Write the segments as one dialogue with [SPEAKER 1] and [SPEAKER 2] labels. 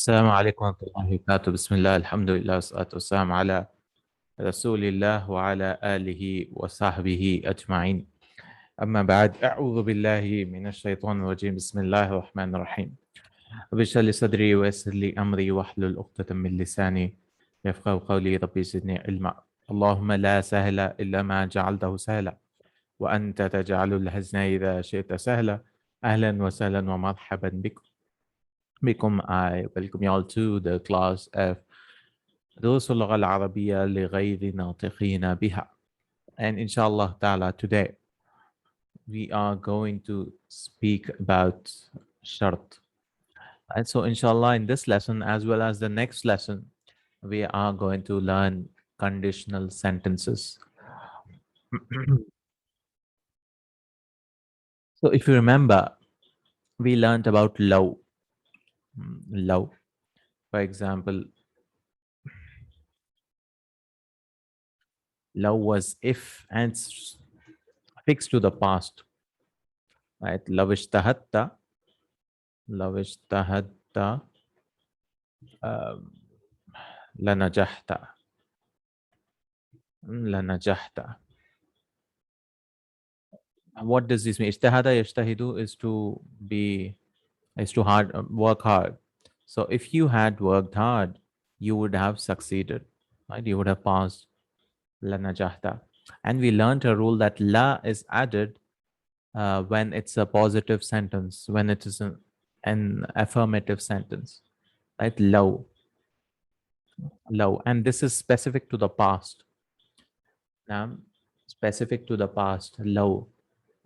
[SPEAKER 1] السلام عليكم ورحمة الله وبركاته. بسم الله الحمد لله والصلاة والسلام على رسول الله وعلى آله وصحبه أجمعين. أما بعد، أعوذ بالله من الشيطان الرجيم. بسم الله الرحمن الرحيم. رب اشرح لي صدري ويسر لي أمري واحلل عقدة من لساني يفقهوا قولي. ربي زدني علما. اللهم لا سهل إلا ما جعلته سهلا وأنت تجعل الحزن إذا شئت سهلا. أهلا وسهلا ومرحبا بكم. I welcome you all to the class of دروس اللغة العربية لغير ناطقين بها. And inshallah ta'ala, today we are going to speak about shart. And so inshallah, in this lesson as well as the next lesson, we are going to learn conditional sentences. So if you remember, we learned about law. Law, for example, law was if and it's fixed to the past, right? لو اجتهدت لنجحت. What does this mean? اجتهد يجتهد is to work hard. So if you had worked hard, you would have succeeded, right? You would have passed. لنجحت. And we learned a rule that la is added when it's a positive sentence, when it is an affirmative sentence, right? Low. And this is specific to the past. Specific to the past. Low.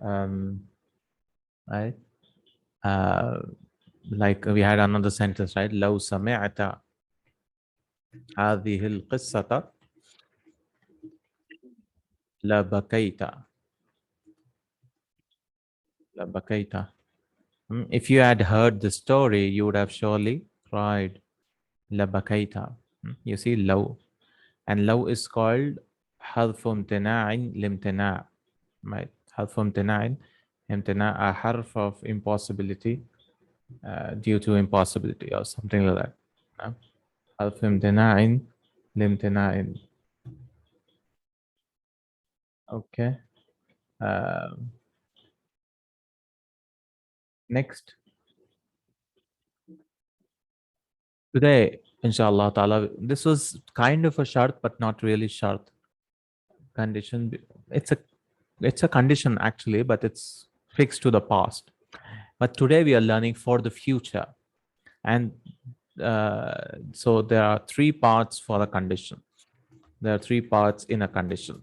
[SPEAKER 1] Right? Like we had another sentence, right? لو سمعت هذه القصة لبكيت. If you had heard the story, you would have surely cried. لبكيت. You see, low. And low is called حرف امتناع لامتناع. Right? حرف امتناع. امتناع, a حرف of impossibility due to impossibility or something like that. حرف امتناع لامتناع. Okay. Next. Today, inshallah ta'ala, this was kind of a shart, but not really shart. Condition. It's a condition actually, but it's fixed to the past. But today we are learning for the future. And so there are three parts for a condition. There are three parts in a condition.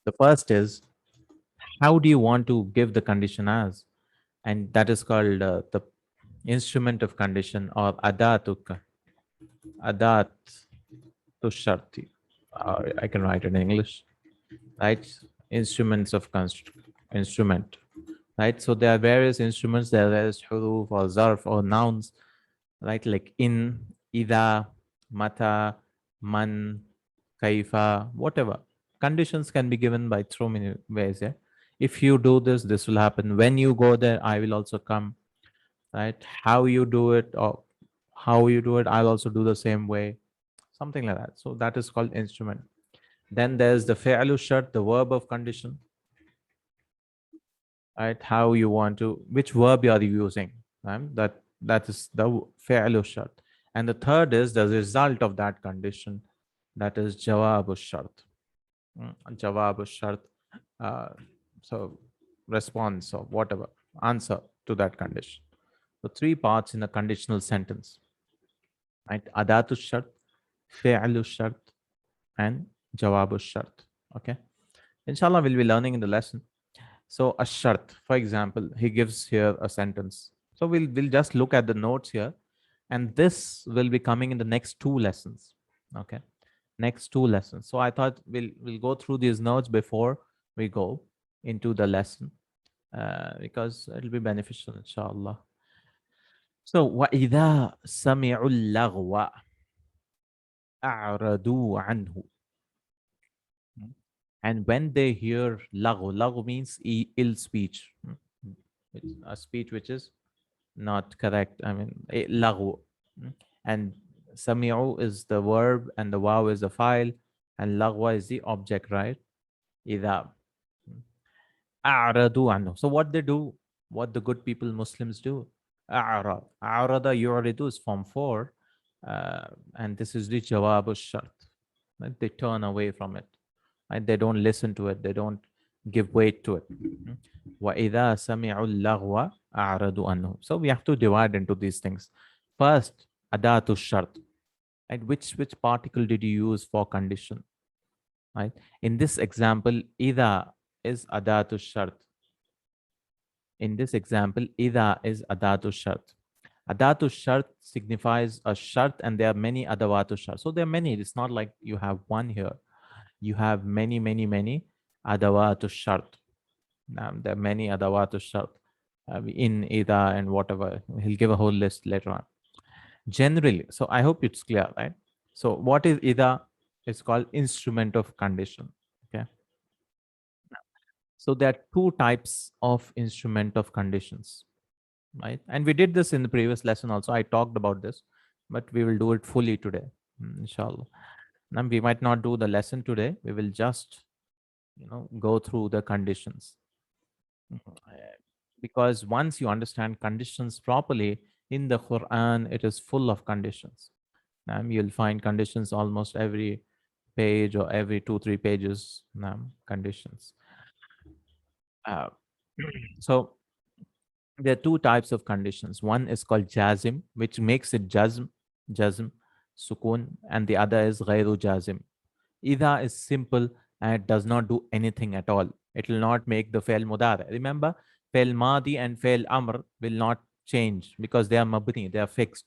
[SPEAKER 1] The first is, how do you want to give the condition as? And that is called the instrument of condition, or adat to sharti. I can write it in English, right? Instruments of instrument, right? So there are various instruments. There are various huruf or zarf or nouns, right? Like in, ida, mata, man, kaifa, whatever. Conditions can be given by so many ways. Yeah. If you do this, this will happen. When you go there, I will also come. Right? How you do it, or how you do it, I'll also do the same way. Something like that. So that is called instrument. Then there's the fi'lu shart, the verb of condition. Right? How you want to, which verb you are using. Right? That is the fi'lu shart. And the third is the result of that condition. That is jawab shart. Jawab shart. So response or whatever, answer to that condition. So three parts in a conditional sentence. Right? Adatu shart, fi'lu shart, and jawabu shart. Okay. Inshallah, we'll be learning in the lesson. So a shart, for example, he gives here a sentence. So we'll just look at the notes here, and this will be coming in the next two lessons. Okay. Next two lessons. So I thought we'll go through these notes before we go into the lesson, because it'll be beneficial, inshallah. So وَإِذَا سَمِعُوا اللَّغْوَ أَعْرَضُوا عَنْهُ. And when they hear laghu means ill speech. A speech which is not correct. I mean, laghu. And sami'u is the verb, and the waw is the file, and laghwa is the object, right? إذا أعرضوا عنه. So what they do, what the good people Muslims do, أعرض. أعرض يعرض is form 4, and this is the jawab al-shart. Right? They turn away from it. Right? They don't listen to it. They don't give weight to it. وَإِذَا سَمِعُوا اللَّغْوَ أَعْرَضُوا عَنْهُ. So we have to divide into these things. First, adatu shart. Right? Which particle did you use for condition? Right? In this example, إِذَا is adatu shart. In this example, إِذَا is adatu shart. Adatu shart signifies a shart, and there are many adawatu shart. So there are many. It's not like you have one here. You have many adawatu shart. There are many adawatu shart in Ida and whatever. He'll give a whole list later on. Generally, so I hope it's clear, right? So what is Ida? It's called instrument of condition. Okay. So there are two types of instrument of conditions, right? And we did this in the previous lesson also. I talked about this, but we will do it fully today, inshallah. Now we might not do the lesson today. We will just, go through the conditions. Because once you understand conditions properly, in the Quran, it is full of conditions. You'll find conditions almost every page or every 2-3 pages, conditions. Uh, so there are two types of conditions. One is called jazim, which makes it jazm, sukun, and the other is ghairu jazim. Ida is simple and it does not do anything at all. It will not make the fail mudara. Remember, fail madi and fail amr will not change because they are mabni, they are fixed.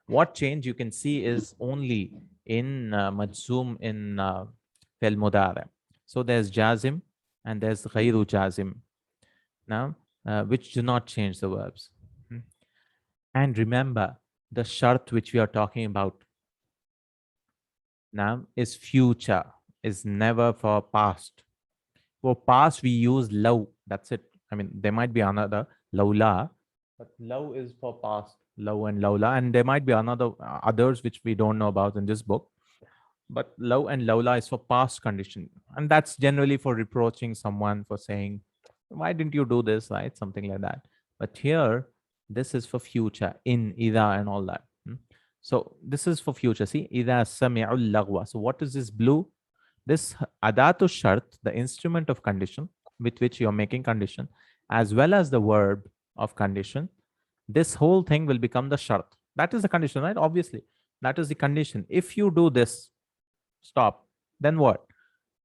[SPEAKER 1] What change you can see is only in majzoom in fail mudara. So there's jazim and there's ghairu jazim. Now, which do not change the verbs. And remember, the shart which we are talking about now is future, is never for past. For past, we use law. That's it. I mean, there might be another lawla, but law is for past, law and lawla, and there might be another others which we don't know about in this book. But law and lawla is for past condition, and that's generally for reproaching someone for saying, "Why didn't you do this?" Right, something like that. But here, this is for future in ida and all that. So this is for future. See, ida sami'ul lagwa. So what is this blue? This adatu shart, the instrument of condition with which you're making condition, as well as the verb of condition, this whole thing will become the shart. That is the condition, right? Obviously, that is the condition. If you do this, stop, then what?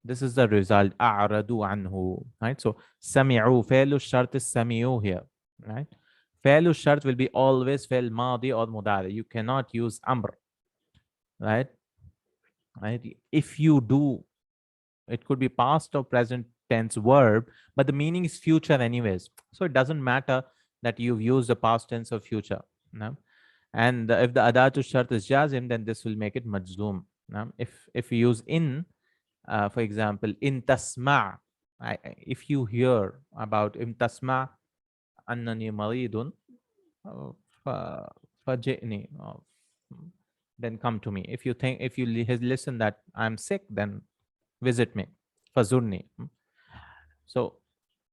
[SPEAKER 1] This is the result. A'radu anhu, right? So, sami'u, fa'ilu shart is sami'u here, right? Fa'ilu shart will be always fa'il madi or mudari. You cannot use amr, right? Right? If you do, it could be past or present tense verb, but the meaning is future anyways. So it doesn't matter that you've used the past tense or future. No? And if the adatu shart is jazim, then this will make it majzoom. No? If you use in, for example, in tasma, if you hear about in tasma annani maridun fajini, then come to me. If you listen that I'm sick, then visit me. Fazurni. So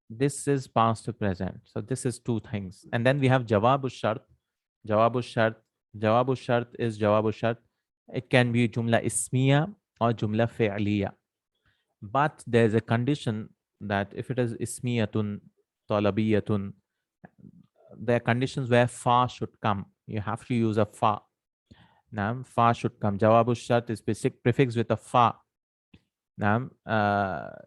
[SPEAKER 1] this is past to present. So this is two things. And then we have jawabu shart. Jawabu shart. Jawabu shart is jawabu shart. It can be jumla ismiya or jumla fi'liya. But there's a condition that if it is ismiyatun, talabiyatun, there are conditions where fa should come. You have to use a fa. Now, fa should come. Jawabu shart is prefix with a fa. Naam.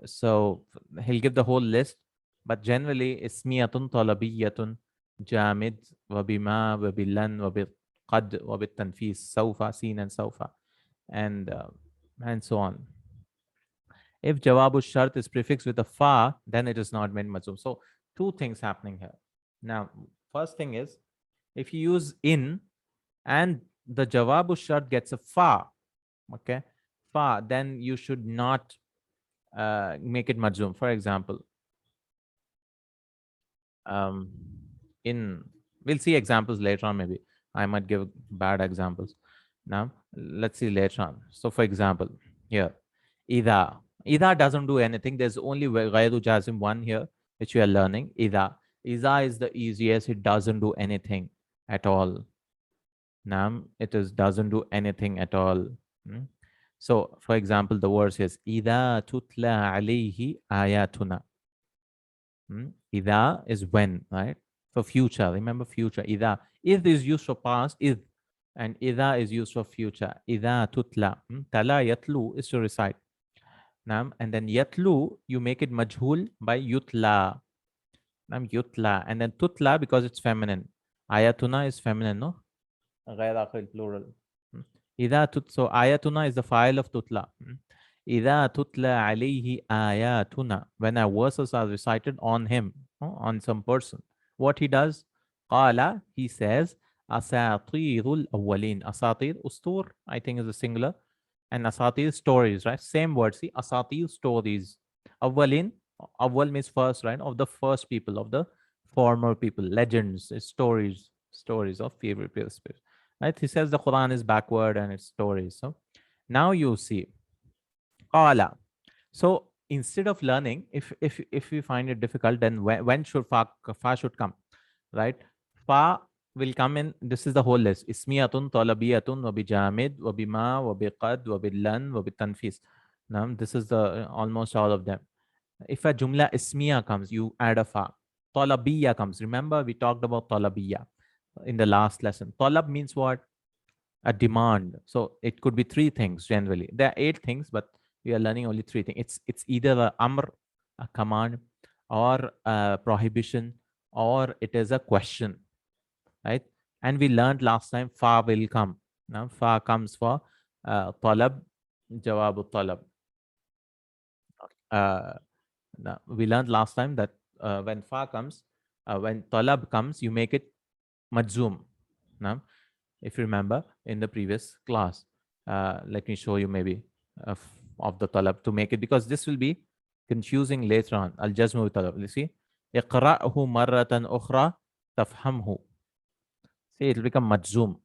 [SPEAKER 1] So he'll give the whole list, but generally ismiyatun talabiyatun jamid wabima wabilan wabiqad wabitanfis sawfa seen and sawfa and so on. If jawabu shart is prefixed with a fa, then it is not meant majzoom. So two things happening here. Now, first thing is if you use in and the jawabu shart gets a fa, okay, fa, then you should not make it majzoom. For example, in We'll see examples later on. Maybe I might give bad examples. Now let's see later on. So for example, here, Ida. Ida doesn't do anything. There's only Ghairu Jazim one here, which we are learning. Ida. Ida is the easiest. It doesn't do anything at all. Nam, it is doesn't do anything at all. Hmm? So, for example, the verse is Ida tutla alayhi ayatuna. Ida is when, right? For future. Remember future. Ida. Id is used for past, id. And Ida is used for future. Ida tutla. Tala yatlu is to recite. Nam. And then yatlu, you make it majhul by yutla. Nam yutla. And then tutla because it's feminine. Ayatuna is feminine, no? غير آخر plural. So ayatuna is the file of tutla. إذا تتلى عليه آياتنا. When our verses are recited on him, on some person. What he does? قال, he says, أساطير الأولين. أساطير, ustur, I think is a singular. And asatir, stories, right? Same word, see? Asatir, stories. Awwalin, awwal means first, right? Of the first people, of the former people. Legends, stories of favorite people. Right? He says the Quran is backward and it's stories. So now you see qala. So instead of learning, if we find it difficult, then when should fa should come, right? Fa will come in. This is the whole list. Ismiyatun, talabiyatun, wabijamid, wabima, wabiqad, wabilan, wabitanfis. Now this is the almost all of them. If a jumla ismiya comes, you add a fa. Talabiyya comes. Remember we talked about talabiyya in the last lesson. Talab means what? A demand. So it could be three things generally. There are 8 things, but we are learning only 3 things. It's either a amr, a command, or a prohibition, or it is a question, right? And we learned last time fa will come. Now fa comes for talab, jawabu talab. Now, we learned last time that when fa comes, when talab comes, you make it majzoom. Now, if you remember in the previous class, let me show you maybe of the talab to make it, because this will be confusing later on. Al jazmu talab. You see, iqra'hu marratan ukhra tafhamhu. See, it will become majzoom.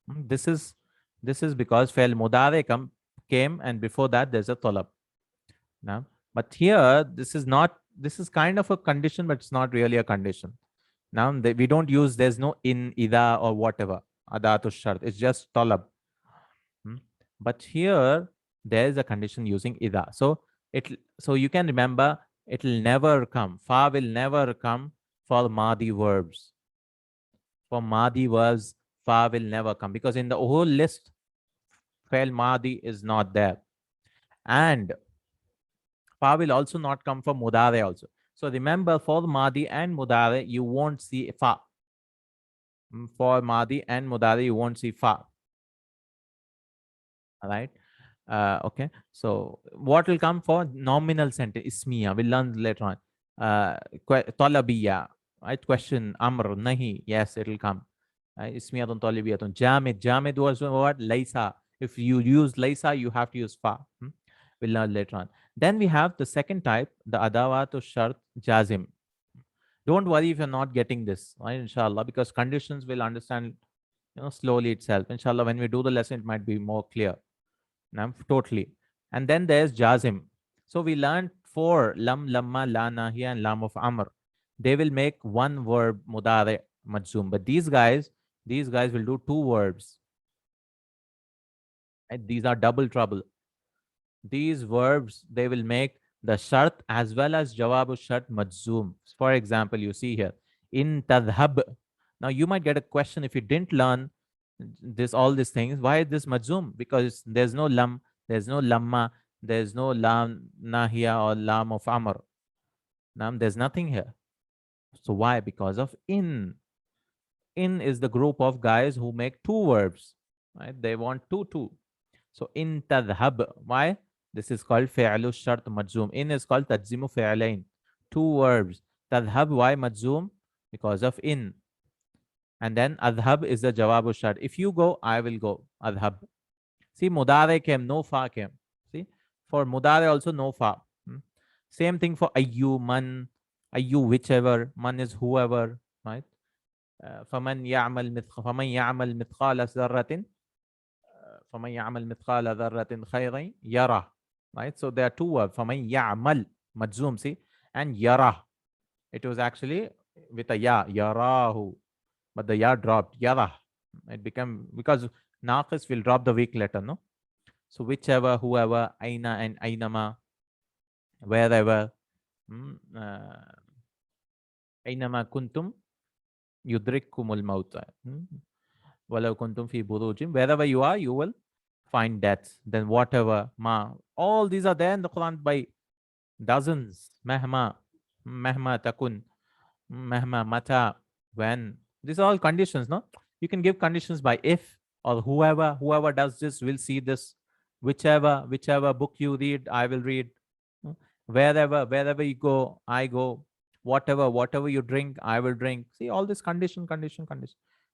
[SPEAKER 1] This is because fail mudare came, and before that there's a talab. Now, but here this is not. This is kind of a condition, but it's not really a condition. Now we don't use. There's no in, ida, or whatever. Adatul shart. It's just talab. But here there is a condition using ida. So you can remember it will never come. Fa will never come for madi verbs. For madi verbs, fa will never come, because in the whole list, fail madi is not there. And fa will also not come for mudare also. So remember, for madi and mudare, you won't see fa. For madi and mudare, you won't see fa. All right. Okay. So what will come for nominal sentence? Ismiya. We'll learn later on. Talabiya. Right? Question. Amr. Nahi. Yes, it will come. Ismiyatun talibiyatun. Jamid. Jamid was what? Laysa. If you use laysa, you have to use fa. We'll learn later on. Then we have the second type, the adawatu shart jazim. Don't worry if you're not getting this, right? Inshallah, because conditions will understand, slowly itself. Inshallah, when we do the lesson, it might be more clear. Totally. And then there's jazim. So we learned 4, lam, lamma, la, nahiya, and lam of amr. They will make one verb mudare majzoom. But these guys will do 2 verbs. And these are double trouble. These verbs, they will make the shart as well as jawabu shart majzoom. For example, you see here, in tadhab. Now you might get a question if you didn't learn all these things. Why is this majzoom? Because there's no lam, there's no lamma, there's no lam nahiya or lam of amr. There's nothing here. So why? Because of in. In is the group of guys who make 2 verbs, right? They want 2. So in tadhab. Why? This is called fi'lu shart majzoom. In is called tajzimu fi'lain. 2 verbs. Tadhab, why majzoom? Because of in. And then adhab is the jawabu shart. If you go, I will go. Adhab. See, mudare came, no fa came. See, for mudare also no fa. Same thing for ayyu, man, ayyu, whichever. Man is whoever, right? فمن يعمل مثقال ذرة فمن يعمل مثقال ذرة خيرا يره. Right? So there are two verbs. فمن يعمل مجزوم, see, and يره. It was actually with a ya, yarahu, but the ya dropped, yarah. It became, because naqis will drop the weak letter, no? So whichever, whoever, aina and ainama, wherever, ainama kuntum yudrikkumul mauta. Walau kuntum fi burujim. Wherever you are, you will find death. Then whatever, ma. All these are there in the Quran by dozens. Mahma, mahma takun, mahma mata, when. These are all conditions, no? You can give conditions by if, or whoever does this will see this. Whichever book you read, I will read. Wherever you go, I go. Whatever you drink, I will drink. See, all this condition.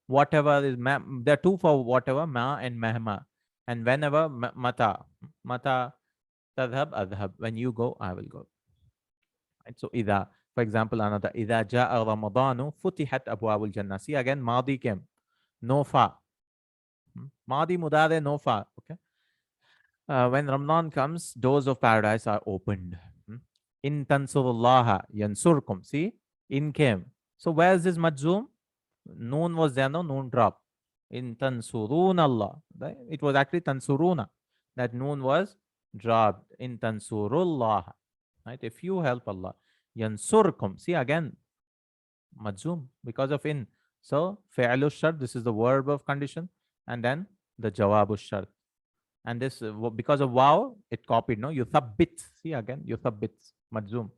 [SPEAKER 1] Whatever is there are two for whatever, ma and mahma. And whenever, mata tadhab adhab, when you go, I will go. Right? So idha, for example, another idha jaa ramadanu futihat abwabul jannah. See, again madi came, no fa. Madi mudare, no fa. Okay. When Ramadan comes, doors of paradise are opened. In tansurullaha yansurkum. See, in came. So where is this majzoom? Noon was there, no? Noon drop. In tansurun Allah. It was actually tansuruna. That noon was dropped. In tansurullah. Right? If you help Allah. Yansurkum. See, again, majzoom because of in. So, fi'lu shart, this is the verb of condition. And then the jawabu shart. And this, because of wow, it copied, no? Yuthabbit. See, again, yuthabbit. Majzoom.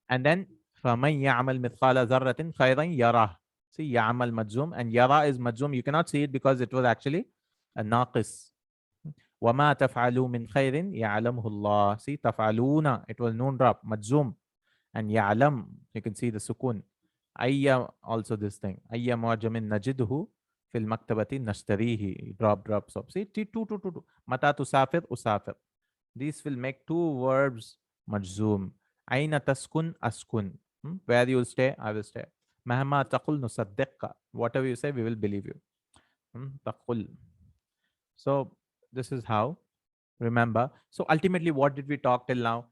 [SPEAKER 1] And then فَمَنْ يَعْمَلْ مِثْقَالَ ذَرَّةٍ خَيْرًا يَرَهُ. See, يَعْمَلْ majzoom, and yara is majzoom. You cannot see it because it was actually a naqis. وَمَا تَفْعَلُوا مِنْ خَيْرٍ يَعْلَمْهُ اللَّهُ. See, تَفْعَلُونَ, it was noon drop, majzoom. And يَعْلَم, you can see the sukun. أَيَّ, also this thing. أَيَّ مُعْجَمٍ نَجِدْهُ فِي الْمَكْتَبَةِ نَشْتَرِيهِ. Drop, stop. See, two. مَتَى تُسَافِرْ أُسَافِرْ. These will make two verbs majzoom. Aina taskun askun. Where you will stay, I will stay. Mahma taqul nusaddiqka. Whatever you say, we will believe you. Taqul. So this is how. Remember. So ultimately, what did we talk till now?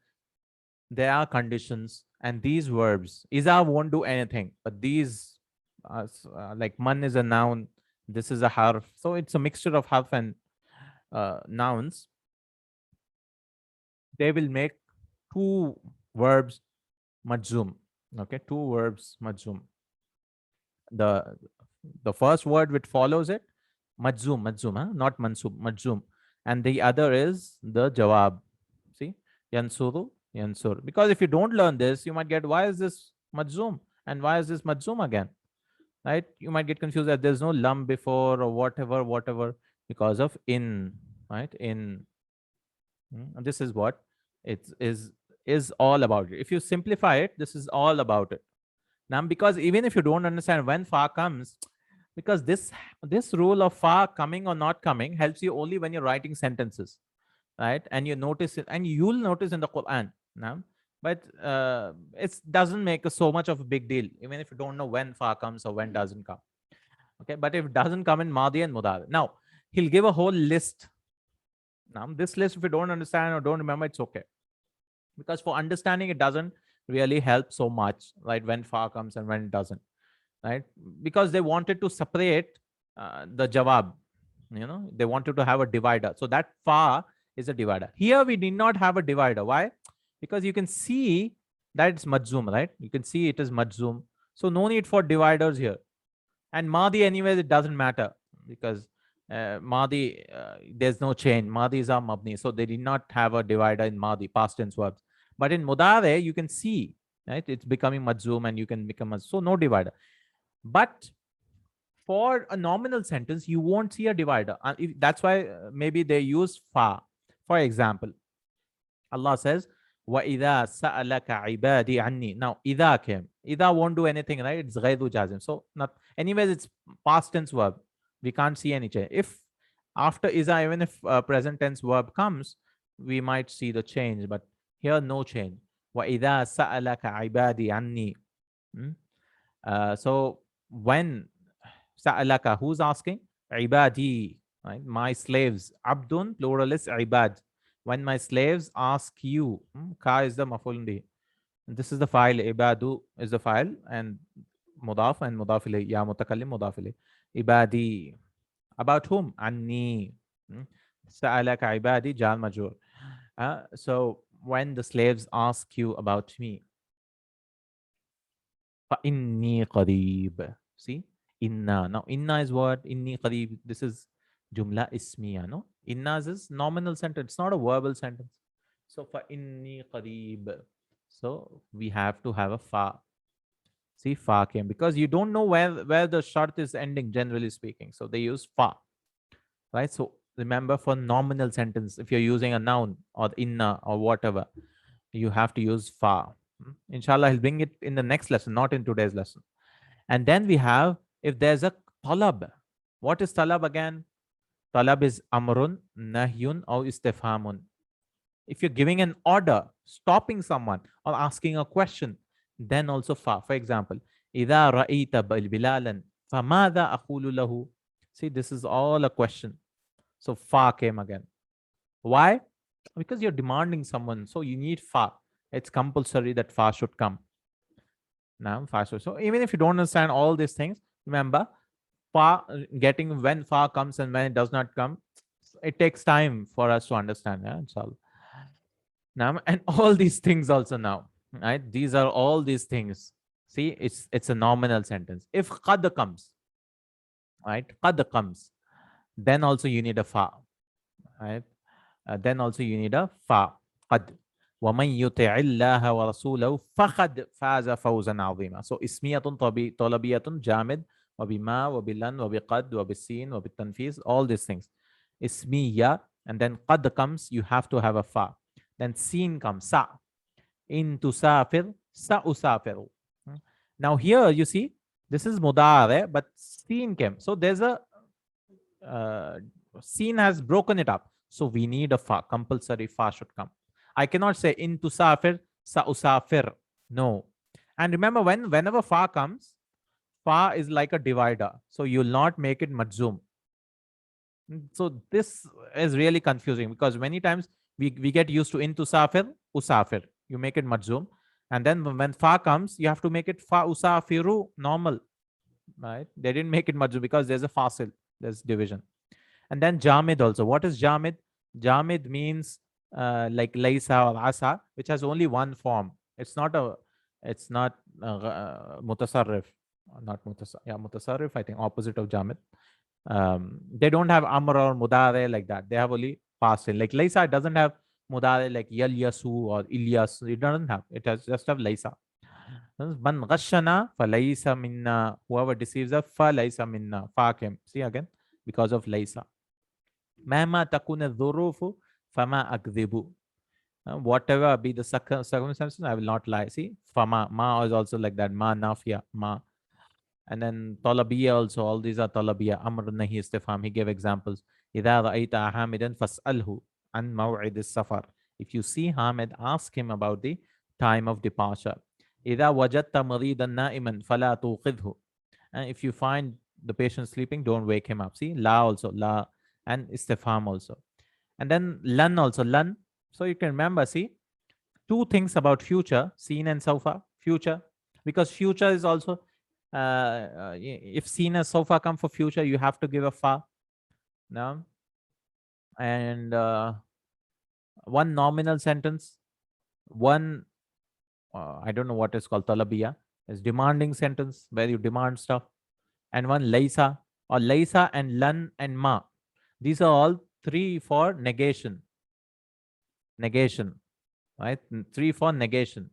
[SPEAKER 1] There are conditions, and these verbs. Izaa won't do anything, but these, like man is a noun. This is a harf. So it's a mixture of harf and nouns. They will make two verbs majzoom. Okay, two verbs majzoom. The first word which follows it, majzoom, not mansub, majzoom. And the other is the jawab. See, yansuru, yansur. Because if you don't learn this, you might get, why is this majzoom? And why is this majzoom again? Right? You might get confused that there's no lam before or whatever, because of in, right? In. This is what it is all about it. If you simplify it, this is all about it. Now, because even if you don't understand when fa comes, because this rule of fa coming or not coming helps you only when you're writing sentences, right? And you notice it, and you'll notice in the Quran. Now, but it doesn't make so much of a big deal, even if you don't know when fa comes or when doesn't come. Okay, but if it doesn't come in Madi and Mudari, now he'll give a whole list. Now, this list, if you don't understand or don't remember, it's okay. Because for understanding, it doesn't really help so much, right? When fa comes and when it doesn't, right? Because they wanted to separate the jawab, they wanted to have a divider. So that fa is a divider. Here, we did not have a divider. Why? Because you can see that it's majzoom, right? You can see it is majzoom. So no need for dividers here. And Madi, anyways, it doesn't matter because Madi, there's no change. Madis are mabni. So they did not have a divider in Madi, past tense verbs. But in Mudare, you can see, right? It's becoming majzoom and you can become so no divider. But for a nominal sentence, you won't see a divider. That's why maybe they use fa. For example, Allah says, وَإِذَا سَأَلَكَ عِبَادِي عَنِّي. Now, إِذَا came. إِذَا won't do anything, right? It's غَيْرُ جازم. So, anyways, it's past tense verb. We can't see any change. If after إِذَا, even if present tense verb comes, we might see the change. But here, no change. وَإِذَا سَأَلَكَ عِبَادِي عَنِّي. So when sa'alaka, who's asking? Ibadi, right? My slaves. Abdun, plural is ibad. When my slaves ask you, ka is the maf'ul bih. This is the file. Ibadu is the file, and mudaf and mudaf ilayh. Ya mutakallim mudaf ilayh. Ibadi. About whom? Anni. Sa'alaka ibadi jar majur. So when the slaves ask you about me, فَإِنِّي قَرِيب. See? Inna. Now, inna is what? Inni qareeb. This is jumla ismiya, no? Inna is nominal sentence. It's not a verbal sentence. So, فَإِنِّي qareeb. So, we have to have a fa. See, fa came. Because you don't know where the shart is ending, generally speaking. So, they use fa. Right? So, remember for nominal sentence, if you're using a noun or inna or whatever, you have to use fa. Inshallah, I'll bring it in the next lesson, not in today's lesson. And then we have, if there's a talab. What is talab again? Talab is amrun, nahyun, or istifhamun. If you're giving an order, stopping someone, or asking a question, then also fa. For example, إِذَا رَأَيْتَ بِلَالًا فَمَاذَا أَقُولُ لَهُ. See, this is all a question. So fa came again. Why? Because you're demanding someone. So you need fa. It's compulsory that fa should come. Now, fa should. So even if you don't understand all these things, remember, fa getting when fa comes and when it does not come, it takes time for us to understand. Yeah, inshallah. Now, and all these things also now, right? These are all these things. See, it's a nominal sentence. If qad comes, right? Qad comes, then also you need a fa, right? Then also you need a fa. Qad. وَمَنْ يُطِعِ اللَّهَ وَرَسُولَهُ فَقَدْ فَازَ فَوْزًا عَظِيمًا. So اسمية طلبية جامد وبما وبلن وبقد وبالسين وبالتنفيذ, all these things. Ismiya, and then qad comes, you have to have a fa. Then seen comes, sa. In tusafir, sa usafiru. Now here you see, this is mudare, but seen came. So there's a seen has broken it up. So we need a fa, compulsory fa should come. I cannot say in tusafir, sa usafir. No. And remember, whenever fa comes, fa is like a divider. So you'll not make it majzoom. So this is really confusing because many times we get used to in tusafir, usafir. You make it majzoom. And then when fa comes, you have to make it fa usafiru normal. Right? They didn't make it majzoom because there's a fasil, there's division. And then jamid also. What is jamid? Jamid means like laysa or asa, which has only one form. It's not mutasarrif. Not mutasarrif. Yeah, mutasarrif, I think, opposite of jamid. They don't have amr or mudare like that. They have only past tense. Like laysa doesn't have mudare like yal yasu or ilyas. It doesn't have. It has just have laysa. Man ghashana falaysa minna. Whoever deceives us, falaysa minna. Fakim. See again, because of laysa. Mahma takuna dhurufu fama akdhibu. Whatever be the circumstances, I will not lie. See, fama, ma is also like that. Ma nafia, ma. And then talabiya also, all these are talabiya. Amr nahi istifham. He gave examples. إِذَا رَأَيْتَ حَامِدًا فَاسْأَلْهُ عَنْ مَوْعِدِ السَّفَرِ. If you see Hamid, ask him about the time of departure. إِذَا وَجَدْتَ مَرِيدًا نَائِمًا فَلَا تُوقِظْهُ. And if you find the patient sleeping, don't wake him up. See, la also, la, and istifham also. And then lan also, lan. So you can remember, see, two things about future, seen and sofa, future. Because future is also, if seen as sofa come for future, you have to give a fa. No? And one nominal sentence, one, I don't know what is called talabiya, is demanding sentence where you demand stuff. And one laysa, or laysa and lan and ma. These are all three for negation. Negation, right? Three for negation.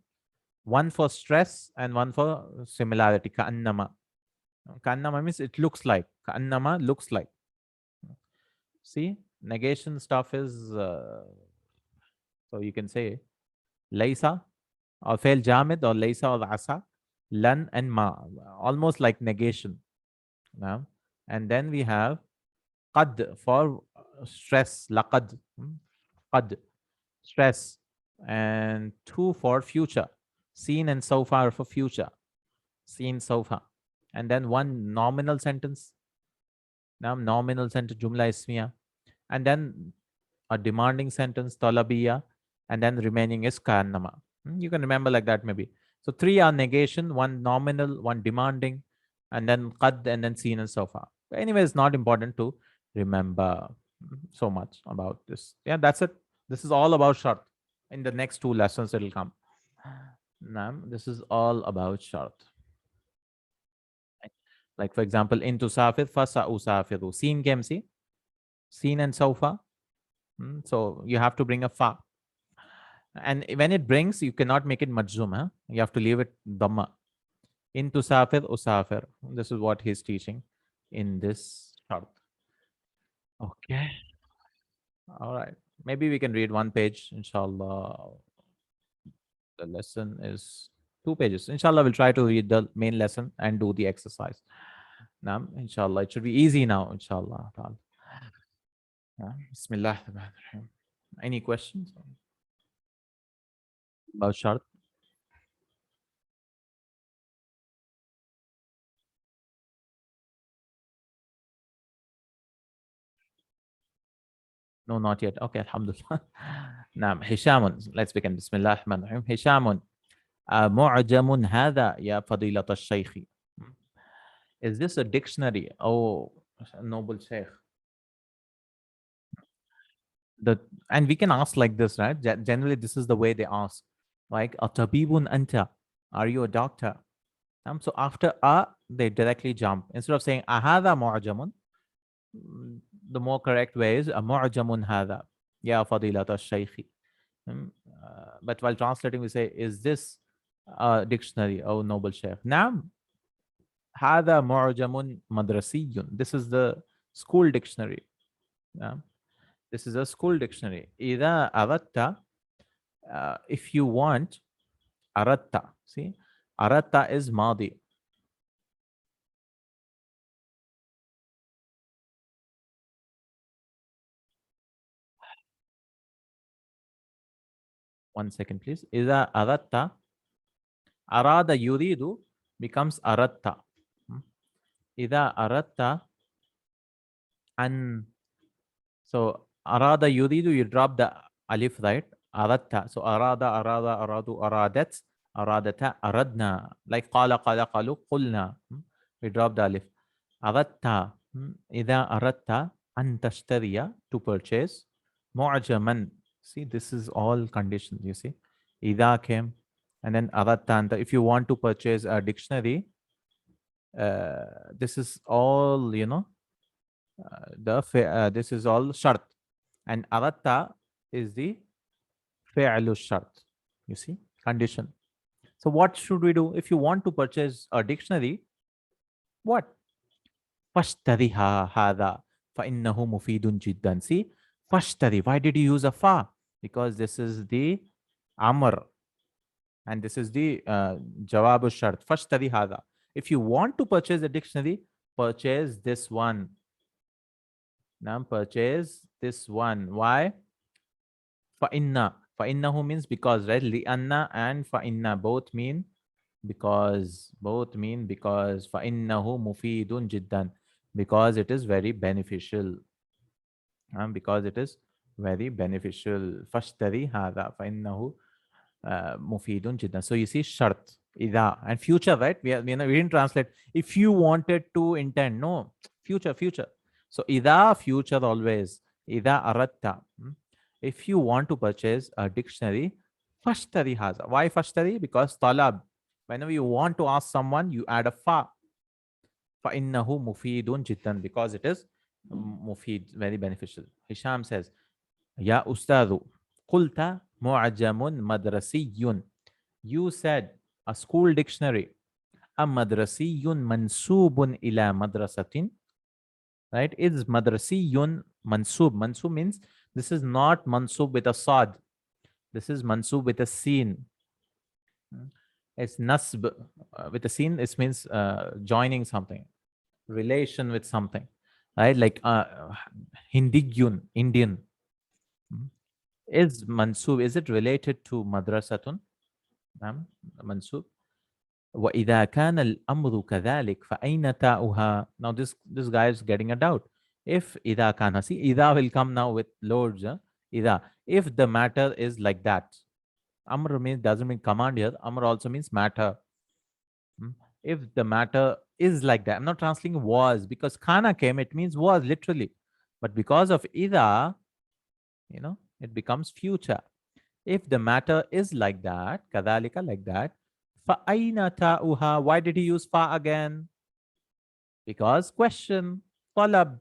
[SPEAKER 1] One for stress and one for similarity. Ka'annama. Ka'annama means it looks like. Ka'annama looks like. See, negation stuff is, so you can say laysa or fail jamid or laysa or asa, lan and ma, almost like negation. Now, and then we have qad for stress, laqad, qad, stress, and two for future, seen and so far for future. seen sofa. And then one nominal sentence. Now, nominal sentence, jumla ismiya. And then a demanding sentence, talabiya. And then remaining is kannama. You can remember like that maybe. So three are negation, one nominal, one demanding, and then qad, and then seen and sofa. Anyway, it's not important to remember so much about this. Yeah, that's it. This is all about shart. In the next two lessons, it'll come. Naam, this is all about shart. Like for example, in tusafir, fasa usafiru. Seen came, see? Seen and sofa. So you have to bring a fa. And when it brings, you cannot make it majzum. Huh? You have to leave it dhamma. In tusafir, usafir. This is what he's teaching in this shart. Okay. All right. Maybe we can read one page, inshallah. The lesson is 2 pages. Inshallah, we'll try to read the main lesson and do the exercise. Now, inshallah, it should be easy now, inshallah. Bismillah. Any questions about shart? No, not yet. Okay, alhamdulillah. Now, Hishamun. Let's begin. Bismillah ar-Rahman ar-Rahim. Hishamun. معجم هذا يا فضيلة الشيخ. Is this a dictionary? Oh, noble sheikh. The and we can ask like this, right? Generally, this is the way they ask. Like, atabibun anta. Are you a doctor? So after a, they directly jump. Instead of saying ahada mu'jamun, the more correct way is a mu'jamun hada. Ya fadilat al-shaykhi. But while translating, we say, is this a dictionary? Oh, noble sheikh. Now, hada mu'jamun madrasiyun. This is the school dictionary. This is a school dictionary. إذا أردت, if you want, أردت. See, أردت is ماضي. One second, please. إذا أردت, أراد يريد becomes أردت. إذا أردت أن, so أراد يريد, you drop the alif, right? أردت. So أراد, أرادوا, أرادت, أرادتا, أردنا. Like قال, قالوا, قلنا. We drop the alif. أردت. إذا أردت أن تشتري, to purchase. معجما. See, this is all conditions, you see. إذا came. And then أردت أنت. If you want to purchase a dictionary, this is all, this is all shart. And أردت is the فعل shart. You see, condition. So what should we do? If you want to purchase a dictionary, what? فاشتريها هذا فإنه مفيد جدا. See, فاشتري. Why did you use a fa? Because this is the amr and this is the jawab shart. فاشتري هذا. If you want to purchase a dictionary, purchase this one. Now purchase this one. Why? فإن. فإنه means because, right? لأن and فإن both mean because. Both mean because. فإنه مفيد جدا. Because it is very beneficial. Because it is very beneficial. فاشتري هذا فإنه مفيد جدا. So you see shart, إذا, and future, right? We didn't translate. If you wanted to intend, no, future. So إذا, future always. إذا أردت. If you want to purchase a dictionary, فاشتري هذا. Why فاشتري? Because طلب. Whenever you want to ask someone, you add a fa. فإنه مفيد جدا. Because it is مفيد, very beneficial. Hisham says, يا أستاذ قلت معجم مدرسي. You said a school dictionary. مدرسي منسوب إلى مدرسة. Right? Is مدرسي mansub. Mansub means this is not mansub with a sad. This is mansub with a sin. It's nasb with a sin. It means joining something, relation with something, right? Like Hindiyun, Indian. Is mansub, is it related to madrasatun? Mansub. وإذا كان الأمر كذلك فأين تاؤها. Now this guy is getting a doubt. If إذا كان, see إذا will come now with loads. إذا, if the matter is like that. Amr means, doesn't mean command here. Amr also means matter. Hmm? If the matter is like that, I'm not translating was, because kana came, it means was literally. But because of ida, it becomes future. If the matter is like that, kadhalika, like that, فَأَيْنَ تَاؤُهَا. Why did he use fa again? Because question, talab,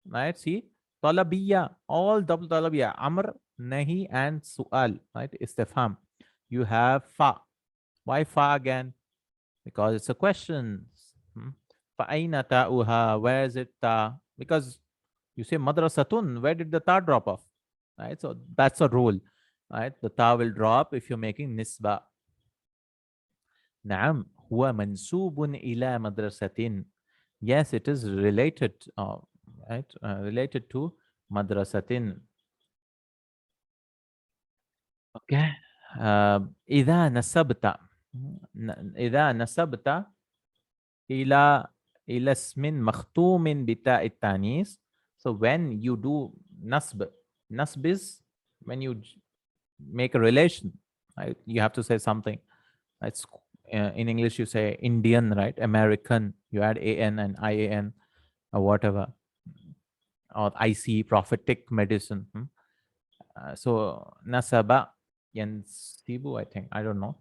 [SPEAKER 1] right? See, talabiyya, all double talabiyya, amr, nahi, and su'al, right? Istifham. You have fa. Why fa again? Because it's a question. Hmm? فَأَيْنَ تَاؤُهَا. Where is it ta? Because you say madrasatun, where did the ta drop off? Right? So that's a rule. Right? The ta will drop if you're making nisba. نعم هو منسوب إلى مدرسة. Yes, it is related, right? Related to madrasatin. Okay. إذا نسبت إذا نسبت إلى اسم مختوم بتاء التانيث. So when you do nasb, nasb is when you make a relation, right? You have to say something. It's in English you say Indian, right? American. You add an and ian or whatever, or IC, prophetic medicine. So nasaba yansibu, I think. I don't know.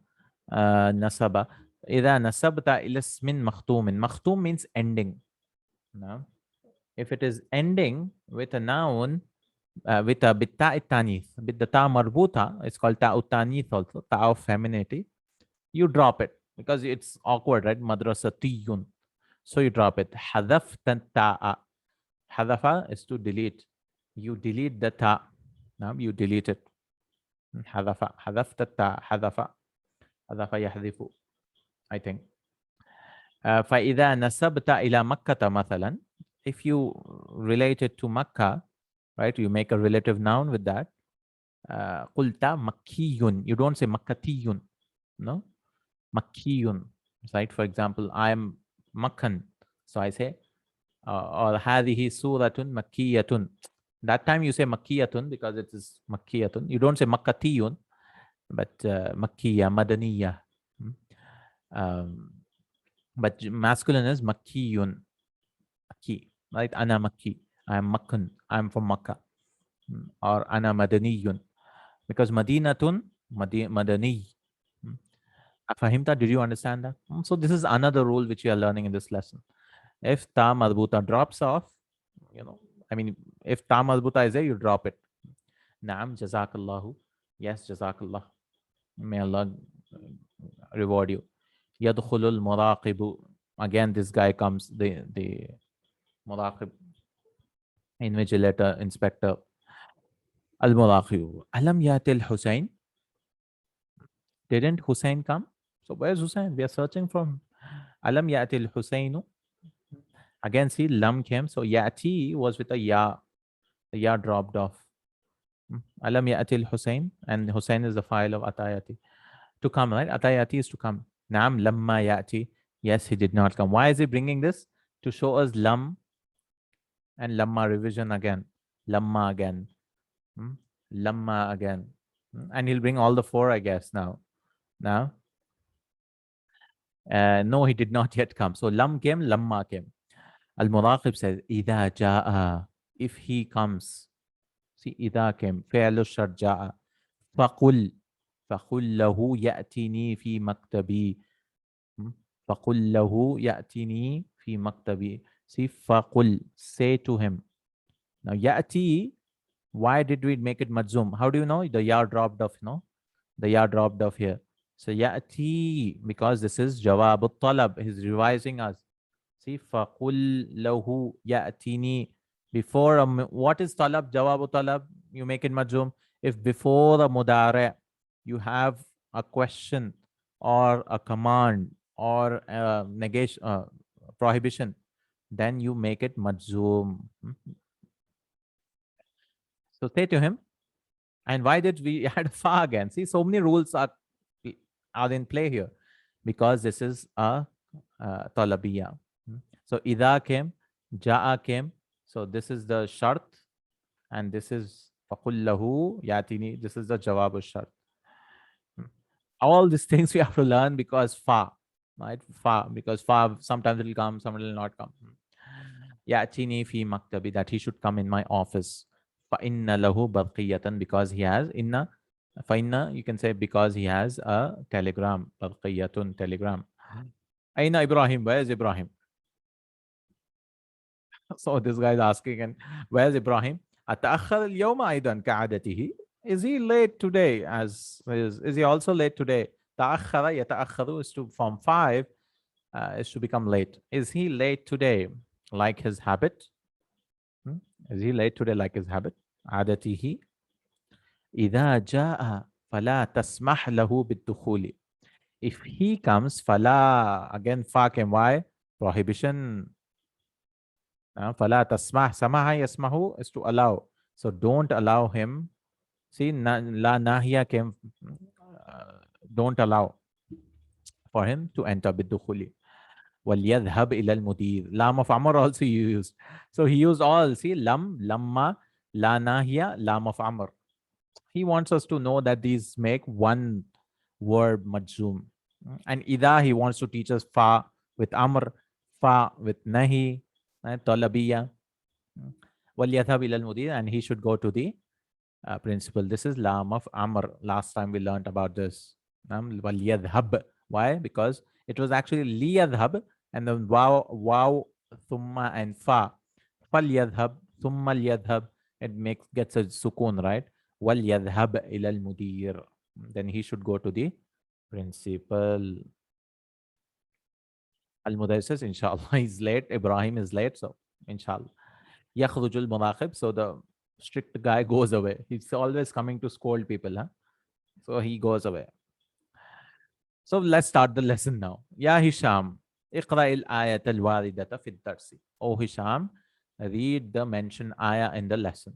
[SPEAKER 1] Nasaba. إذا نسبت إلى اسم مختوم. مختوم means ending. No? If it is ending with a noun, with a bitta tanith, with the ta marbuta, it's called ta utanith also, ta of femininity. You drop it because it's awkward, right? Madrasatiyun. So you drop it. Hadafta ta'a. Hadafa is to delete. You delete the ta. Now you delete it. Hadafa. Hadafta ta. Hadafa. Hadafa yahdifu, I think. فإذا نسبت إلى مكة مثلا, if you relate it to Makkah, right? You make a relative noun with that. قلت مكي. You don't say مكتي. No? مكي. Right? For example, I am Makkan. So I say, or هذه سورة مكية. That time you say مكية because it is مكية. You don't say مكتي, but مكية, مدنية. Um, but masculine is makkiyun, Makki, right? Ana Makki. I am Makkan. I am from Makkah. Or Ana Madaniyun. Because Madinatun, Madani. Fahimta, did you understand that? So this is another rule which you are learning in this lesson. If ta madbuta drops off, I mean, if ta madbuta is there, you drop it. Naam, jazakallahu. Yes, jazakallah. May Allah reward you. Yadkhulul muraqibu. Again, this guy comes, the muraqib, invigilator, inspector. Al muraqibu. Alam yatil Hussein. Didn't Hussein come? So where's Hussein? We are searching for him. Alam yatil Husseinu. Again, see, lam came. So yati was with a ya. The ya dropped off. Alam yatil Hussein. And Hussein is the file of atayati. To come, right? Atayati is to come. Naam lamma yati. Yes, he did not come. Why is he bringing this? To show us lam and lamma revision again. Lamma again. Lamma again. And he'll bring all the four, I guess, now. Now? No, he did not yet come. So lam came, lamma came. Al-Muraqib says, إِذَا جَاءَ. If he comes. See, إِذَا came. فعل الشر جاء. فَقُلْ. فَقُلْ لَهُ يَأْتِنِي فِي مَكْتَبِي. فَقُلْ لَهُ يَأْتِنِي فِي مَكْتَبِي. See, فَقُلْ. Say to him. Now, يَأْتِي. Why did we make it majzum? How do you know? The ya dropped off, The ya dropped off here. So ya'ti, because this is jawab al-talab. He's revising us. See, faqul lahu ya'tini. Before, what is talab? Jawab al-talab. You make it majzum. If before a mudare, you have a question or a command or a negation, prohibition, then you make it majzum. So say to him, and why did we add fa again? See, so many rules are in play here. because this is a talabiyya. So idha came, ja'a came. So this is the shart, and this is faqul lahu yatini. This is the jawab shart. All these things we have to learn because fa, right? Fa, because fa sometimes it will come, sometimes it will not come. Yatini fi maktabi, that he should come in my office. Fa inna lahu barqiyatan, because he has inna. Fa inna, you can say because he has a telegram. Barqiyatun, telegram. Aina Ibrahim, where is Ibrahim? So this guy is asking, and where's Ibrahim? أتأخر اليوم أيضا كعادته? Is he late today? Is he also late today? تأخر يتأخر is to from 5 is to become late. Is he late today like his habit? Is he late today like his habit? عادته. إذا جاء فلا تسمح له بالدخول. If he comes, فلا, again fa came, why? Prohibition. فلا تسمح, سمح يسمح is to allow. So don't allow him. See, la nahiya came, don't allow for him to enter بالدخول. وَلْيَذْهَبْ إِلَى الْمُدِيرِ. Lam of Amr also you used. So he used all. See, lam, lamma, la nahiya, lam of Amr. He wants us to know that these make one word majzoom. And idha, he wants to teach us fa with Amr, fa with nahi, talabiyya. وَلْيَذْهَبْ إِلَى الْمُدِيرِ, and he should go to the principal. This is lam of Amr. Last time we learned about this. وَلْيَذْهَبْ. Why? Because it was actually liyadhhab, and then wow, thumma and fa. فَلْيَذْهَبْ, thumma liyadhhab. It gets a sukoon, right? وَلْيَذْهَبْ إِلَى الْمُدِيرِ. Then he should go to the principal. Al-Mudair says, inshallah, he's late. Ibrahim is late, so inshallah. يَخْرُجُ الْمُرَاقِبُ. So the strict guy goes away. He's always coming to scold people, huh? So he goes away. So let's start the lesson now. Ya Hisham, اقرأ الآية الواردة في الدرس. Oh Hisham, read the mentioned ayah in the lesson.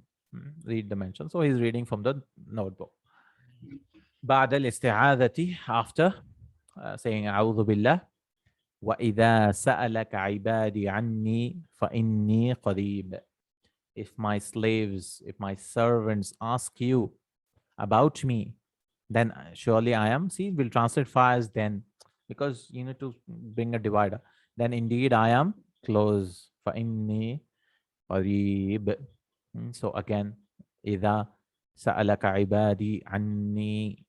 [SPEAKER 1] Read the mention. So he's reading from the notebook. بعد الاستعاذة, after saying أعوذ بالله. وإذا سألك عبادي عني فإني قريب. If my slaves, if my servants ask you about me, then surely I am. See, we'll translate fa as then, because you need to bring a divider. Then indeed I am close. Fa inni qarib. So again, idha sa'alaka ibadi anni.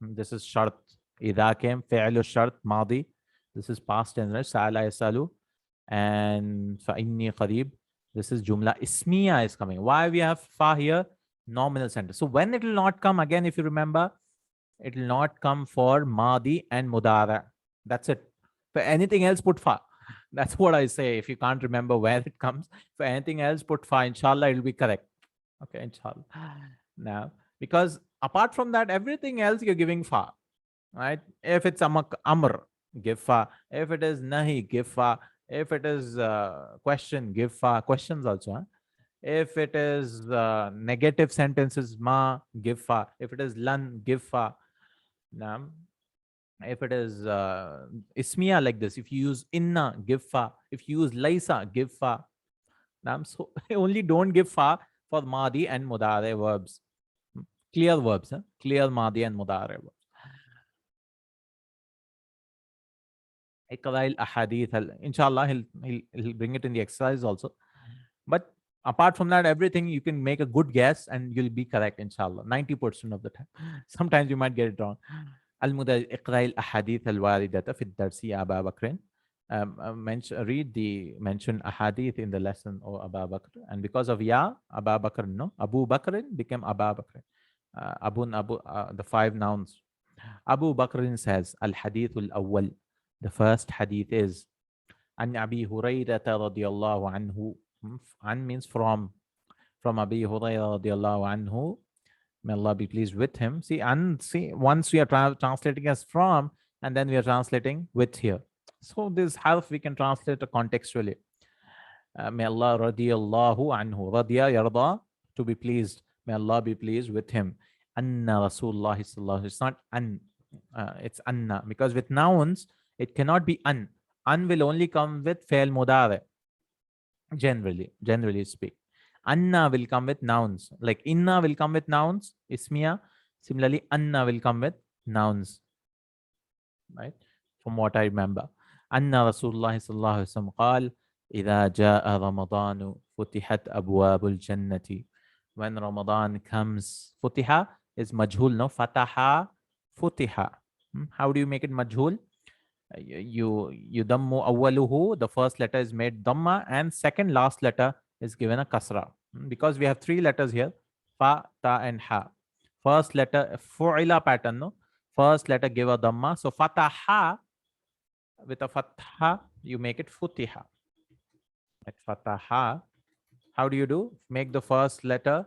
[SPEAKER 1] This is shart. Idha came, fi'lu shart, madi. This is past tense, right? Sa'ala yasalu. And fa inni qarib. This is jumla ismiya is coming. Why we have fa here? Nominal sentence. So when it will not come, again, if you remember, it will not come for madi and mudara. That's it. For anything else, put fa. That's what I say. If you can't remember where it comes, for anything else, put fa. Inshallah, it will be correct. Okay, inshallah. Now, because apart from that, everything else you're giving fa, right? If it's amr, give fa. If it is nahi, give fa. If it is question, give fa. Questions also, huh? If it is negative sentences, ma, give fa. If it is lan, give fa. Now, if it is ismiya like this, if you use inna, give fa. If you use laisa, give fa. Now, so only don't give fa for madi and mudare verbs. Clear verbs, huh? Clear madi and mudare verbs. Inshallah, he'll bring it in the exercise also. But apart from that, everything you can make a good guess and you'll be correct, inshallah, 90% of the time. Sometimes you might get it wrong. Al-Mudair, iqra al-ahadith al-waridata fi ad-darsi ya Aba Bakrin. Read the mentioned ahadith in the lesson, or Aba Bakr. And because of ya, Aba Bakr, no, Abu Bakr became Aba Bakr. The 5 nouns. Abu Bakr says, al-hadith al-awwal. The first hadith is, An Abi Hurayrata radiyallahu anhu. An means from Abi Hurairah radiallahu anhu. May Allah be pleased with him. See, once we are translating as from, and then we are translating with here. So this harf we can translate contextually. May Allah radiallahu anhu. Radiya yarda, to be pleased. May Allah be pleased with him. Anna Rasulullah sallallahu. It's not an. It's anna, because with nouns it cannot be an. An will only come with fail mudare. Generally speak, anna will come with nouns. Like inna will come with nouns, ismiya. Similarly, anna will come with nouns, right? From what I remember, anna Rasulullah sallallahu alaihi wasallam قال إذا جاء رمضان فتحت أبواب الجنة. When Ramadan comes, futiha is majhul, no? Fataha, futiha. How do you make it majhul? You dammu awwaluhu, the first letter is made damma, and second last letter is given a kasra. Because we have three letters here, fa, ta, and ha. First letter, fu'ila pattern, no? First letter give a damma. So fataha, with a fatha, you make it futiha. At fataha, how do you do? Make the first letter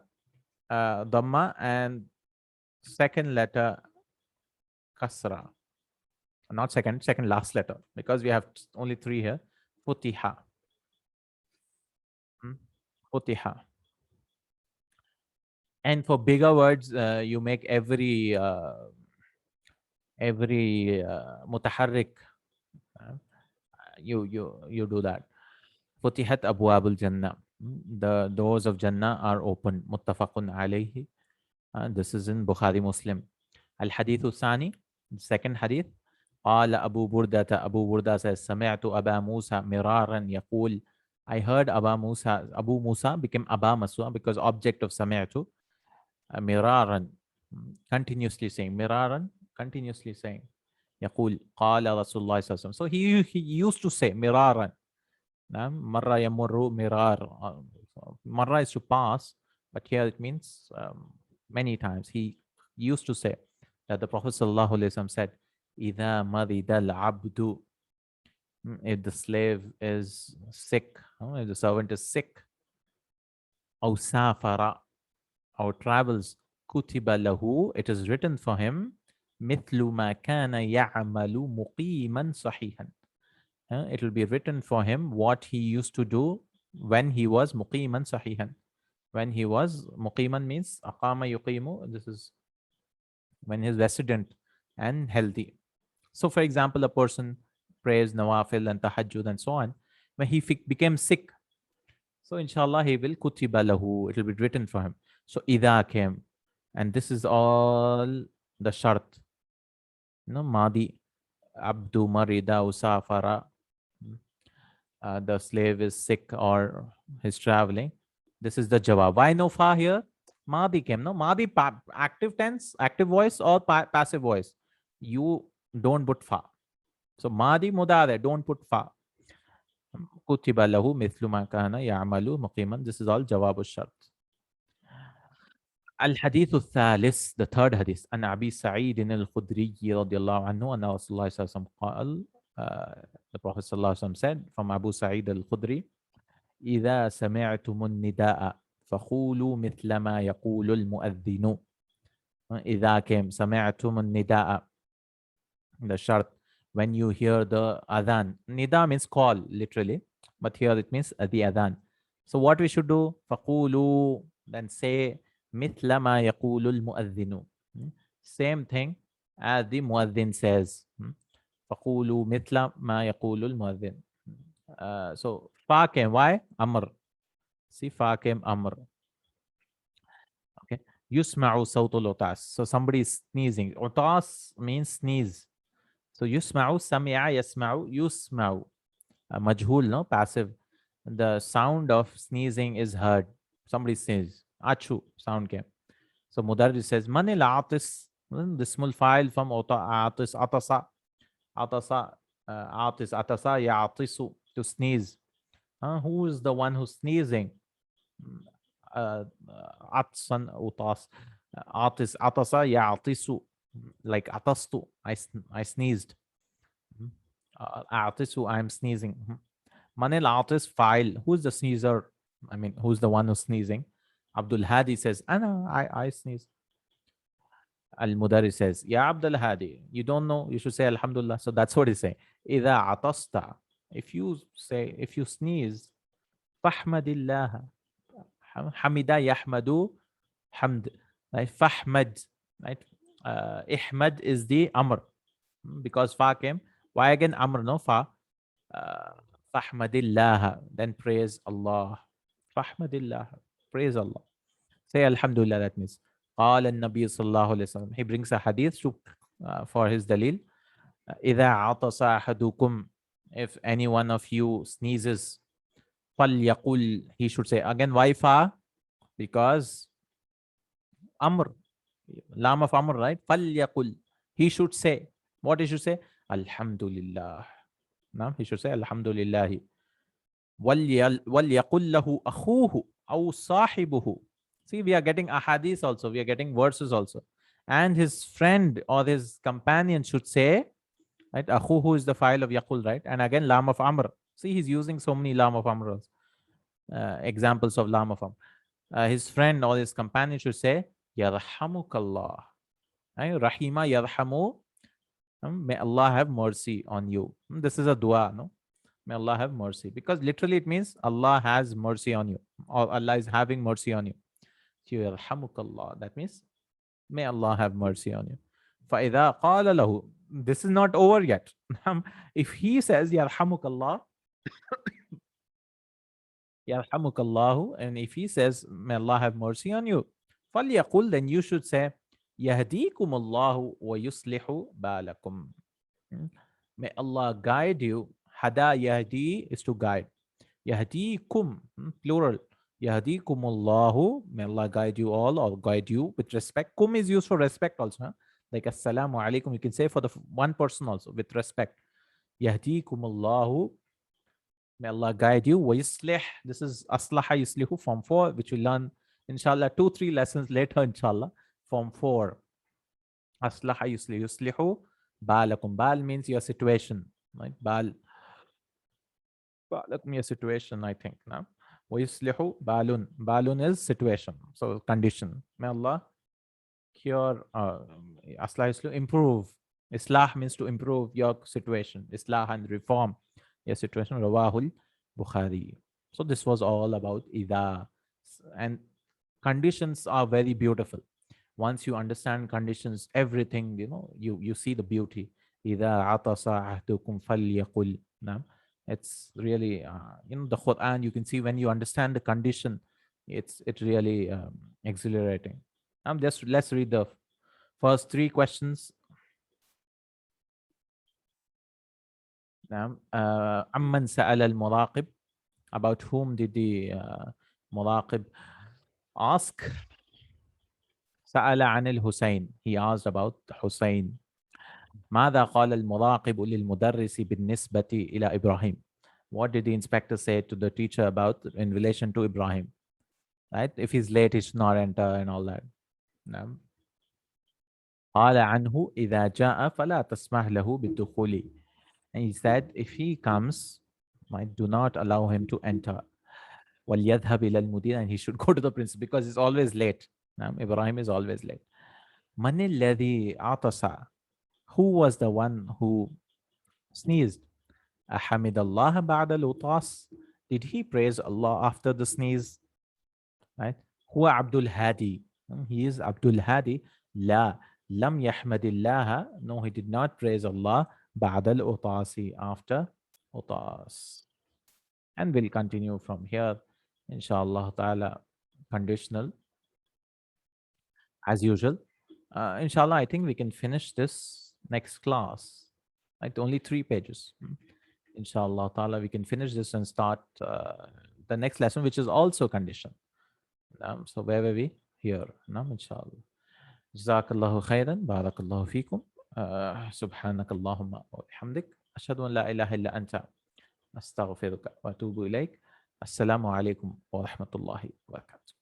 [SPEAKER 1] damma and second letter kasra. Not second last letter, because we have only three here. Futiha. Futiha. And for bigger words, you make every mutaharrik. You do that. Futihat abwabul jannah. The doors of Jannah are open. Muttafaqun alayhi. This is in Bukhari Muslim. Al hadithu thani, second hadith. قال أبو بردة, Abu Burda says, سمعت أبا موسى مرارا يقول, I heard Abu Musa became Aba Masua because object of سمعت, miraran, continuously saying, miraran, continuously saying. يقول قال رسول الله صلى الله عليه وسلم. So he used to say miraran. مرة يمر mirar. Marra is to pass, but here it means many times. He used to say that the Prophet sallallahu alaihi wasallam said, إذا مرض العبد, if the slave is sick, if the servant is sick, أو سافر, or travels, كتب له, it is written for him, مثل ما كان يعمل مقيما صحيحا. It will be written for him what he used to do when he was muqiman sahihan. When he was muqiman means aqama yuqimu, this is when he's resident and healthy. So for example, a person prays nawafil and tahajjud and so on. When he became sick, so inshallah he will kutiba lahu, it will be written for him. So idha came, and this is all the shart. Madi, abdu marida usafara, the slave is sick or he's traveling. This is the jawab. Why no fa here? Madi came, no? Madi active tense, active voice or passive voice. You don't put fa. So madi mudare, don't put fa. Kutiba lahu mithlu ma kana ya'malu muqiman. This is all jawab al-shart. الحديث الثالث, the third hadith, عن أبي سعيد الخدري رضي الله عنه أن رسول الله صلى الله عليه وسلم قال, the Prophet صلى الله عليه وسلم said from Abu Sa'id al-Khudri, إذا سمعتم النداء فقولوا مثل ما يقول المؤذن. إذا came, سمعتم النداء, the shart, when you hear the adhan. Nida means call, literally, but here it means the adhan. So what we should do? فقولوا, then say مثل ما يقول المؤذن. Same thing as the muadhin says. فقولوا مثل ما يقول المؤذن. So fa came, why? Amr. See, fa came amr. Okay. Yusma'u sawtul utas. So somebody is sneezing. Utas means sneeze. So yusma'u, sami'a, yasma'u, yusma'u. Majhul, no? Passive. The sound of sneezing is heard. Somebody sneezes. Achu, sound came. So Mudarris says, Manil atis. This small file from atis, atasa. Atasa, atis, atasa, ya'atisu, to sneeze. Who is the one who's sneezing? Atsan, utas. Atis, atasa, ya'atisu. Like atastu, I sneezed. Atisu, I'm sneezing. Manil atis, file. Who's the sneezer? I mean, who's the one who's sneezing? Abdul Hadi says, Ana, I sneeze. Al-Mudarris says, Ya Abdul Hadi, you don't know, you should say Alhamdulillah. So that's what he's saying. إذا عطست, if you sneeze, فahmadillah. Hamida yahmadu, hamd. Right? Fahmad. Right? Ihmad is the Amr, because fa came. Why again Amr? No, fa. Uh, Fahmadillah, then praise Allah. Fahmadillah, praise Allah. Say Alhamdulillah, that means. قال النبي صلى الله عليه وسلم. He brings a hadith to, for his dalil. إذا عطس أحدكم, if any one of you sneezes, فليقل, he should say. Again, why fa? Because Amr, Lam of Amr, right? فليقل, he should say. What he should say? Alhamdulillah. No, he should say Alhamdulillah. وَلْيَقُلْ لَهُ أَخُوهُ أَوْ صَاحِبُهُ. See, we are getting ahadith also. We are getting verses also. And his friend or his companion should say, right? Akhuhu is the file of Yaqul, right? And again, Lam of Amr. See, he's using so many Lam of Amr examples of Lam of Amr. His friend or his companion should say, Yarhamukallah. Right? Rahima yarhamu. May Allah have mercy on you. This is a dua, no? May Allah have mercy. Because literally it means Allah has mercy on you. Or Allah is having mercy on you. Yarhamukallah. That means may Allah have mercy on you. فَإِذَا قَالَ لَهُ. This is not over yet. If he says Yarhamukallah, Yarhamukallahu, and if he says may Allah have mercy on you, فَلْيَقُلْ, then you should say يَهْدِيكُمُ اللَّهُ وَيُصْلِحُ بَالَكُمْ. May Allah guide you. Hada yahdi is to guide. Yahdikum, plural. Yahdikumullahu, may Allah guide you all or guide you with respect. Kum is used for respect also. Huh? Like assalamu alaikum, you can say for the one person also with respect. Yahdikumullahu, may Allah guide you. Wa yuslih, this is aslaha yuslihu, form 4, which we learn inshallah 2-3 lessons later inshallah. Form 4. Aslaha yuslihu. Balakum, bal means your situation. Right? Bal. Let me a situation, I think. Now, وَيُصْلِحُ balun. Balun is situation, so condition. May Allah cure, aslah is to improve. Islah means to improve your situation. Islah and reform your situation. Rawahul Bukhari. So this was all about Izaa. And conditions are very beautiful. Once you understand conditions, everything, you see the beauty. إِذَا عَطَسَ أَحْدُكُمْ فَلْيَقُلْ. It's really, the Quran, you can see when you understand the condition, it's really exhilarating. Let's read the first 3 questions. Amman sa'ala al-muraqib, about whom did the muraqib ask? Sa'ala an al-Husayn, he asked about Husayn. ماذا قال المراقب للمدرس بالنسبة إلى إبراهيم? What did the inspector say to the teacher about in relation to Ibrahim? Right? If he's late, he should not enter and all that. قال عنه إذا جاء فلا تسمح له بالدخول. And he said, if he comes, do not allow him to enter. وَلْيَذْهَبْ إِلَى الْمُدِيرِ, and he should go to the principal because he's always late. Ibrahim is always late. مَنِ الَّذِي عَطَسَ? Who was the one who sneezed? أَحَمِدَ اللَّهَ بَعْدَ الْوُطَاسِ? Did he praise Allah after the sneeze? Right? هو عبد الهادي. He is Abdul Hadi. لا لم يحمد الله. No, he did not praise Allah بعد الوطاس, after utas. And we'll continue from here. Inshallah ta'ala, conditional. As usual. Inshallah, I think we can finish this next class. Like only 3 pages. Inshallah ta'ala, we can finish this and start the next lesson, which is also condition. So where were we? Here. Inshallah. Jazakallahu khairan. Barakallahu feekum. Subhanakallahumma wa bihamdik. Ashhadu an la ilaha illa anta. Astaghfiruka wa atubu ilayk. Assalamu alaikum wa rahmatullahi wa barakatuh.